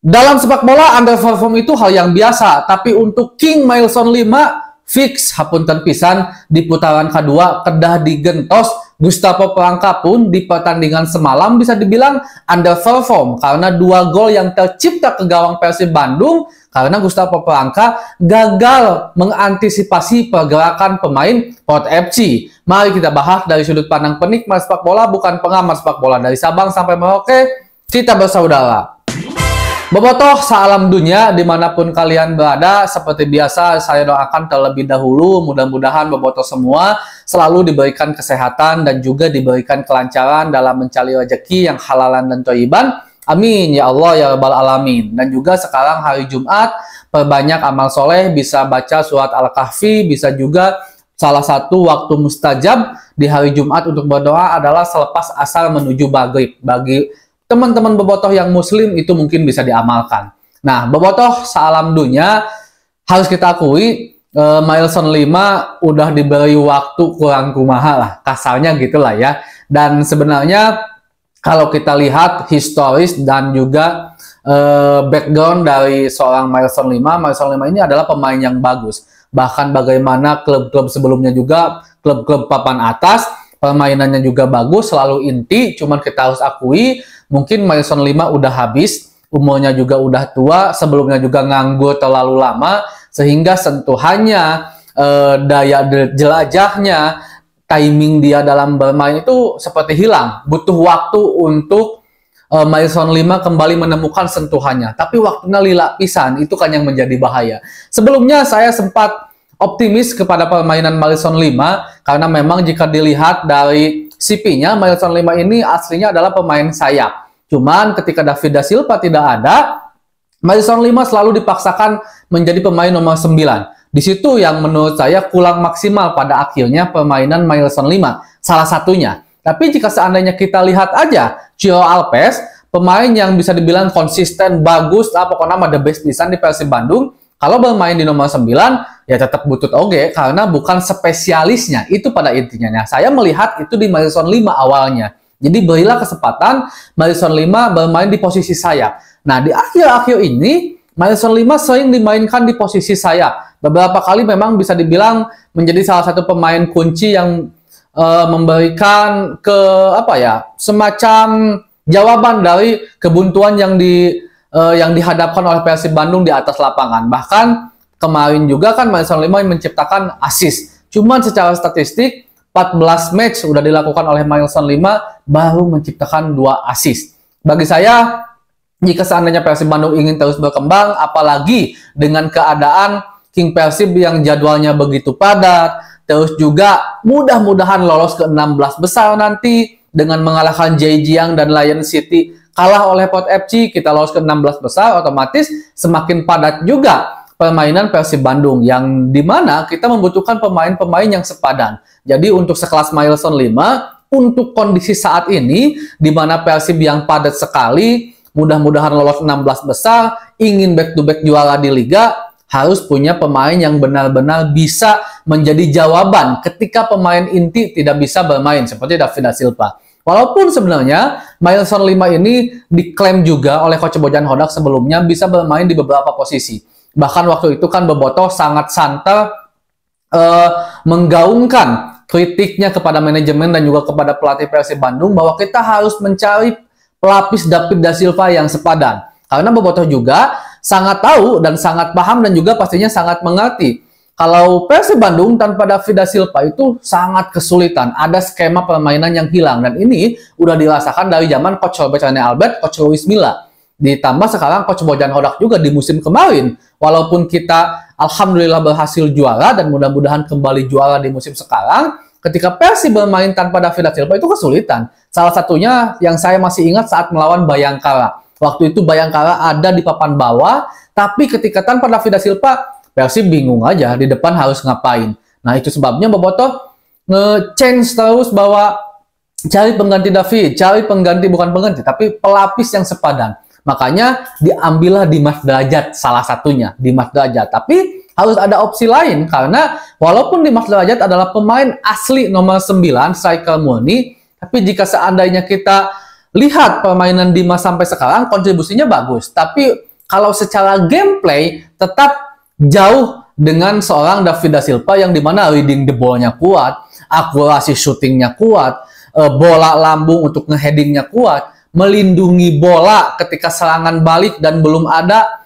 Dalam sepak bola, underperform itu hal yang biasa, tapi untuk King Mailson 5, fix hapunten pisan di putaran kedua kedah digentos. Gustavo Polanco pun di pertandingan semalam bisa dibilang underperform karena 2 gol yang tercipta ke gawang Persib Bandung karena Gustavo Polanco gagal mengantisipasi pergerakan pemain Port FC. Mari kita bahas dari sudut pandang penikmat sepak bola, bukan pengamat sepak bola. Dari Sabang sampai Merauke, kita bersaudara. Bobotoh salam dunia dimanapun kalian berada, seperti biasa saya doakan terlebih dahulu mudah-mudahan bobotoh semua selalu diberikan kesehatan dan juga diberikan kelancaran dalam mencari rezeki yang halalan dan thayyiban. Amin ya Allah ya rabbal alamin. Dan juga sekarang hari Jumat, perbanyak amal soleh, bisa baca surat Al-Kahfi, bisa juga salah satu waktu mustajab di hari Jumat untuk berdoa adalah selepas asar menuju maghrib. Bagi teman-teman bobotoh yang muslim itu mungkin bisa diamalkan. Nah, bobotoh salam dunia, harus kita akui Mailson 5 udah diberi waktu kurang kumaha lah, kasarnya gitulah ya. Dan sebenarnya kalau kita lihat historis dan juga background dari seorang Mailson 5 ini adalah pemain yang bagus. Bahkan bagaimana klub-klub sebelumnya juga, klub-klub papan atas, permainannya juga bagus, selalu inti. Cuman kita harus akui mungkin Mailson 5 udah habis, umurnya juga udah tua, sebelumnya juga nganggur terlalu lama, sehingga sentuhannya, daya jelajahnya, timing dia dalam bermain itu seperti hilang. Butuh waktu untuk Mailson 5 kembali menemukan sentuhannya. Tapi waktunya lila pisan, itu kan yang menjadi bahaya. Sebelumnya saya sempat optimis kepada permainan Mailson 5, karena memang jika dilihat dari CP-nya, Mailson 5 ini aslinya adalah pemain sayap. Cuman ketika David da Silva tidak ada, Mailson 5 selalu dipaksakan menjadi pemain nomor 9. Di situ yang menurut saya kurang maksimal pada akhirnya permainan Mailson 5. Salah satunya. Tapi jika seandainya kita lihat aja, Chiro Alves, pemain yang bisa dibilang konsisten, bagus, pokoknya the best pisan di Persib Bandung, kalau bermain di nomor 9, ya tetap butut oge, karena bukan spesialisnya. Itu pada intinya. Nah, saya melihat itu di Mailson 5 awalnya. Jadi berilah kesempatan Mailson 5 bermain di posisi sayap. Nah, di akhir-akhir ini, Mailson 5 sering dimainkan di posisi sayap. Beberapa kali memang bisa dibilang menjadi salah satu pemain kunci yang memberikan semacam jawaban dari kebuntuan yang dihadapkan oleh Persib Bandung di atas lapangan. Bahkan kemarin juga kan Mailson 5 menciptakan assist. Cuman secara statistik 14 match sudah dilakukan oleh Mailson 5 baru menciptakan 2 assist. Bagi saya, jika seandainya Persib Bandung ingin terus berkembang, apalagi dengan keadaan King Persib yang jadwalnya begitu padat, terus juga mudah-mudahan lolos ke 16 besar nanti dengan mengalahkan Zhejiang dan Lion City, kalah oleh Port FC, kita lolos ke 16 besar, otomatis semakin padat juga permainan Persib Bandung, yang dimana kita membutuhkan pemain-pemain yang sepadan. Jadi untuk sekelas Mailson 5, untuk kondisi saat ini, di mana Persib yang padat sekali, mudah-mudahan lolos 16 besar, ingin back-to-back juara di Liga, harus punya pemain yang benar-benar bisa menjadi jawaban ketika pemain inti tidak bisa bermain, seperti David da Silva. Walaupun sebenarnya Mailson 5 ini diklaim juga oleh Coach Bojan Hodak sebelumnya bisa bermain di beberapa posisi. Bahkan waktu itu kan bobotoh sangat santer menggaungkan kritiknya kepada manajemen dan juga kepada pelatih Persib Bandung bahwa kita harus mencari pelapis David da Silva yang sepadan. Karena bobotoh juga sangat tahu dan sangat paham dan juga pastinya sangat mengerti kalau Persib Bandung tanpa David da Silva itu sangat kesulitan. Ada skema permainan yang hilang, dan ini udah dirasakan dari zaman Coach Robert Rene Albert, Coach Luis Milla. Ditambah sekarang Coach Bojan Hodak juga di musim kemarin. Walaupun kita alhamdulillah berhasil juara dan mudah-mudahan kembali juara di musim sekarang, ketika Persib bermain tanpa David da Silva itu kesulitan. Salah satunya yang saya masih ingat saat melawan Bayangkara. Waktu itu Bayangkara ada di papan bawah, tapi ketika tanpa David da Silva, Persib bingung aja di depan harus ngapain. Nah, itu sebabnya bobotoh nge-change terus bahwa cari pengganti David, cari pengganti, bukan pengganti, tapi pelapis yang sepadan. Makanya diambillah Dimas Derajat, salah satunya Dimas Derajat. Tapi harus ada opsi lain, karena walaupun Dimas Derajat adalah pemain asli nomor 9, striker murni, tapi jika seandainya kita lihat permainan Dimas sampai sekarang, kontribusinya bagus. Tapi kalau secara gameplay tetap jauh dengan seorang David da Silva yang dimana reading the ball-nya kuat, akurasi shooting-nya kuat, bola lambung untuk ngeheading-nya kuat, melindungi bola ketika serangan balik dan belum ada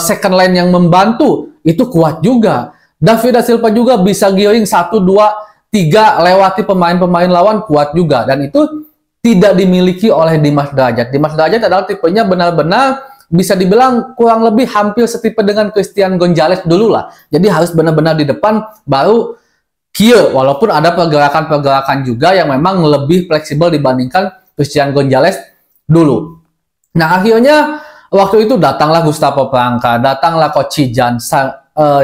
second line yang membantu, itu kuat juga. David da Silva juga bisa giring 1, 2, 3 lewati pemain-pemain lawan, kuat juga. Dan itu tidak dimiliki oleh Dimas Derajat. Dimas Derajat adalah tipenya benar-benar bisa dibilang kurang lebih hampir setipe dengan Christian Gonzalez dulu lah. Jadi harus benar-benar di depan baru kieu, walaupun ada pergerakan-pergerakan juga yang memang lebih fleksibel dibandingkan Christian Gonzalez dulu. Nah, akhirnya waktu itu datanglah Gustavo Poranca, datanglah Coach Cijan,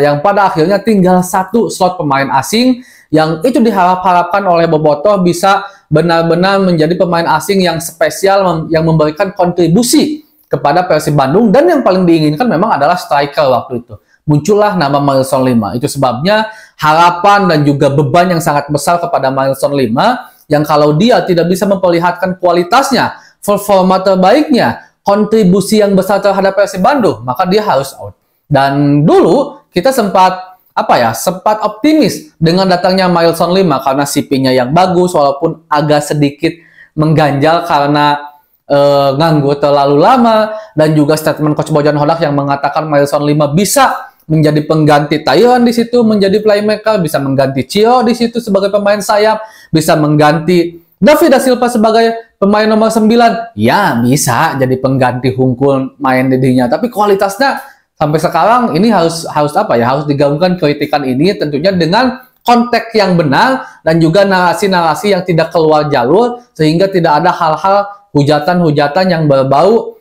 yang pada akhirnya tinggal 1 slot pemain asing yang itu diharap-harapkan oleh Bobotoh bisa benar-benar menjadi pemain asing yang spesial, yang memberikan kontribusi kepada Persib Bandung, dan yang paling diinginkan memang adalah striker waktu itu. Muncullah nama Mailson Lima. Itu sebabnya harapan dan juga beban yang sangat besar kepada Mailson Lima, yang kalau dia tidak bisa memperlihatkan kualitasnya, performa terbaiknya, kontribusi yang besar terhadap Persib Bandung, maka dia harus out. Dan dulu kita sempat sempat optimis dengan datangnya Mailson Lima karena CP-nya yang bagus, walaupun agak sedikit mengganjal karena nganggur terlalu lama, dan juga statement Coach Bojan Hodak yang mengatakan Mailson Lima bisa menjadi pengganti Taiwan di situ, menjadi playmaker, bisa mengganti Cio di situ sebagai pemain sayap, bisa mengganti David da Silva sebagai pemain nomor 9. Ya, bisa jadi pengganti Hungkul main didinya, tapi kualitasnya sampai sekarang ini harus digabungkan kritikan ini tentunya dengan konteks yang benar dan juga narasi-narasi yang tidak keluar jalur, sehingga tidak ada hal-hal hujatan-hujatan yang berbau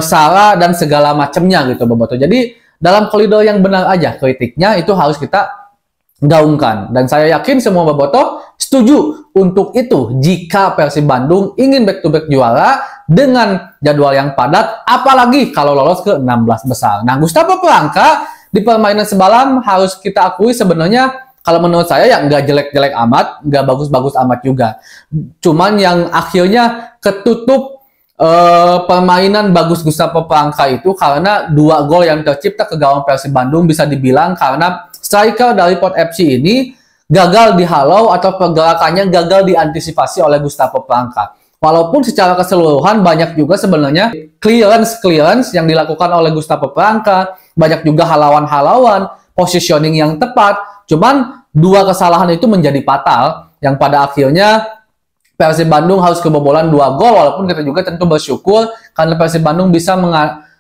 sara dan segala macamnya gitu, Bobotoh. Jadi dalam koridor yang benar aja kritiknya itu harus kita gaungkan, dan saya yakin semua Bobotoh setuju untuk itu jika Persib Bandung ingin back-to-back juara dengan jadwal yang padat, apalagi kalau lolos ke 16 besar. Nah, Gustavo Poranca di permainan semalam harus kita akui sebenarnya kalau menurut saya ya nggak jelek-jelek amat, nggak bagus-bagus amat juga. Cuman yang akhirnya ketutup permainan bagus Gustavo Poranca itu karena 2 gol yang tercipta ke gawang Persib Bandung, bisa dibilang karena striker dari Pot FC ini gagal dihalau atau pergerakannya gagal diantisipasi oleh Gustavo Poranca. Walaupun secara keseluruhan banyak juga sebenarnya clearance yang dilakukan oleh Gustavo Poranca, banyak juga halauan-halauan, positioning yang tepat. Cuman 2 kesalahan itu menjadi fatal, yang pada akhirnya Persib Bandung harus kebobolan 2 gol, walaupun kita juga tentu bersyukur karena Persib Bandung bisa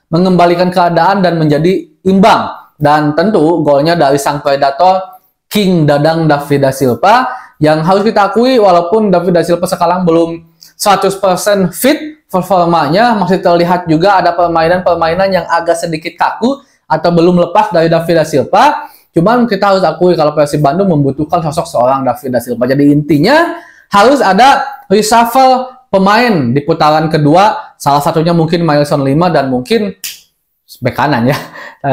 mengembalikan keadaan dan menjadi imbang. Dan tentu golnya dari sang predator King Dadang David da Silva, yang harus kita akui walaupun David da Silva sekarang belum 100% fit performanya, masih terlihat juga ada permainan-permainan yang agak sedikit kaku atau belum lepas dari David da Silva. Cuman kita harus akui kalau Persib Bandung membutuhkan sosok seorang David da Silva. Jadi intinya harus ada reshuffle pemain di putaran kedua. Salah satunya mungkin Mailson Lima dan mungkin bek kanan ya.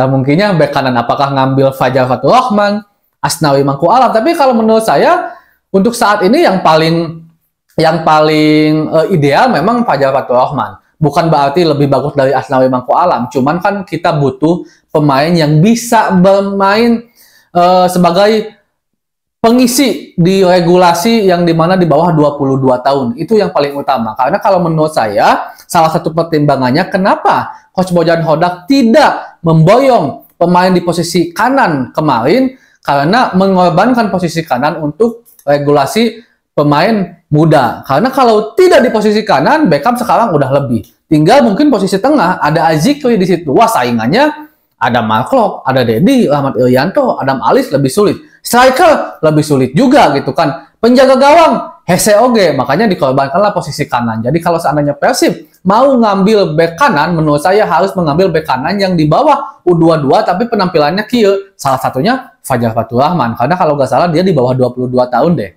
Mungkinnya bek kanan apakah ngambil Fajar Fatur Rahman, Asnawi Mangku Alam. Tapi kalau menurut saya untuk saat ini yang paling ideal memang Fajar Fatur Rahman. Bukan berarti lebih bagus dari Asnawi Mangku Alam, cuman kan kita butuh pemain yang bisa bermain sebagai pengisi di regulasi yang dimana di bawah 22 tahun. Itu yang paling utama. Karena kalau menurut saya, salah satu pertimbangannya kenapa Coach Bojan Hodak tidak memboyong pemain di posisi kanan kemarin, karena mengorbankan posisi kanan untuk regulasi pemain muda. Karena kalau tidak di posisi kanan, Beckham sekarang udah lebih. Tinggal mungkin posisi tengah, ada Azikri di situ. Wah, saingannya ada Mark Lok, ada Dedi, Rahmat Irianto, Adam Alis lebih sulit. Striker lebih sulit juga gitu kan. Penjaga gawang, Hese Oge, makanya dikorbankanlah posisi kanan. Jadi kalau seandainya Persib mau ngambil bek kanan, menurut saya harus mengambil bek kanan yang di bawah U22 tapi penampilannya kieu. Salah satunya Fajar Fatur Rahman. Karena kalau nggak salah dia di bawah 22 tahun deh.